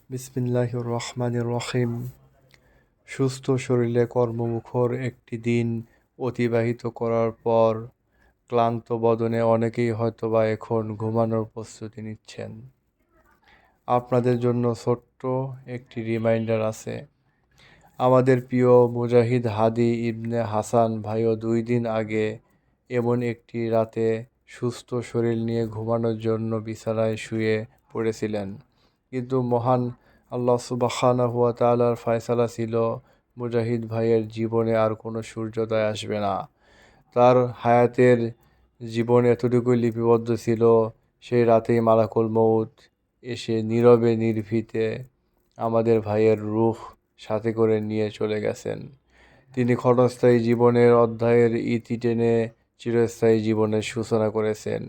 বিসমিল্লাহির রহমানির রহিম। সুস্থ শরীরে কর্মমুখর একটি দিন অতিবাহিত করার পর ক্লান্ত বদনে অনেকেই হয়তোবা এখন ঘুমানোর প্রস্তুতি নিচ্ছেন। আপনাদের জন্য ছোট্ট একটি রিমাইন্ডার আছে। আমাদের প্রিয় মুজাহিদ হাদি ইবনে হাসান ভাইও 2 দিন আগে এমন একটি রাতে সুস্থ শরীর নিয়ে ঘুমানোর জন্য বিছানায় শুয়ে পড়েছিলেন, কিন্তু মহান আল্লাহ সুবহানাহু ওয়া তাআলার ফয়সালা ছিল মুজাহিদ ভাইয়ের জীবনে আর কোনো সূর্যোদয় আসবে না। তার হায়াতের জীবন এতটুকুই লিপিবদ্ধ ছিল, সেই রাতেই মালাকুল মউত এসে নীরবে নির্ভীতে আমাদের ভাইয়ের রূহ সাথে করে নিয়ে চলে গেছেন। তিনি ক্ষণস্থায়ী জীবনের অধ্যায়ের ইতি টেনে চিরস্থায়ী জীবনের সূচনা করেছেন।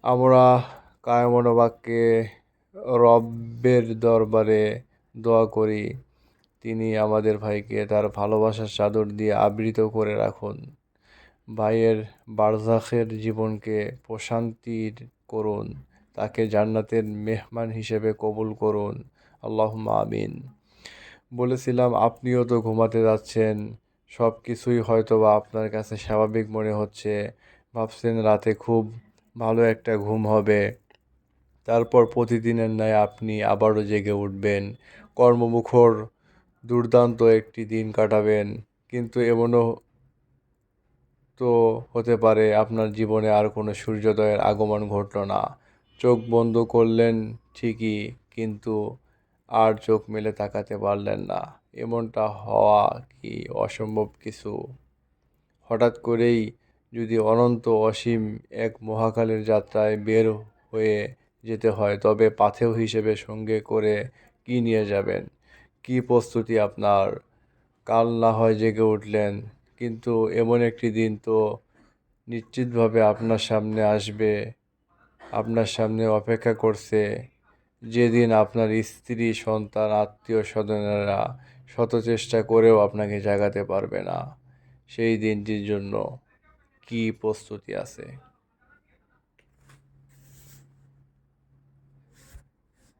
আমরা কায়মনোবাক্যে রব্বের দরবারে দোয়া করি, তিনি আমাদের ভাইকে তার ভালোবাসার চাদর দিয়ে আবৃত করে রাখুন। ভাইয়ের বারজাখের জীবনকে প্রশান্তির করুন, তাকে জান্নাতের মেহমান হিসেবে কবুল করুন। আল্লাহুম্মা আমিন। বলেছিলাম আপনিও তো ঘুমাতে যাচ্ছেন, সব কিছুই হয়তোবা আপনার কাছে স্বাভাবিক মনে হচ্ছে। ভাবছেন রাতে খুব ভালো একটা ঘুম হবে, তারপর প্রতিদিনের ন্যায় আপনি আবারও জেগে উঠবেন, কর্মমুখর দুর্দান্ত একটি দিন কাটাবেন। কিন্তু এমনও তো হতে পারে আপনার জীবনে আর কোনো সূর্যোদয়ের আগমন ঘটল না। চোখ বন্ধ করলেন ঠিকই, কিন্তু আর চোখ মেলে তাকাতে পারলেন না। এমনটা হওয়া কি অসম্ভব কিছু? হঠাৎ করেই যদি অনন্ত অসীম এক মহাকালের যাত্রায় বের হয়ে যেতে হয়, তবে পাথেয় হিসেবে সঙ্গে করে কি নিয়ে যাবেন? কি প্রস্তুতি আপনার? কাল না হয় জেগে উঠলেন, কিন্তু এমন একটি দিন তো নিশ্চিতভাবে আপনার সামনে আসবে, আপনার সামনে অপেক্ষা করছে, যেদিন আপনার স্ত্রী, সন্তান, আত্মীয় স্বজনেরা শত চেষ্টা করেও আপনাকে জাগাতে পারবে না। সেই দিনটির জন্য কি প্রস্তুতি আছে?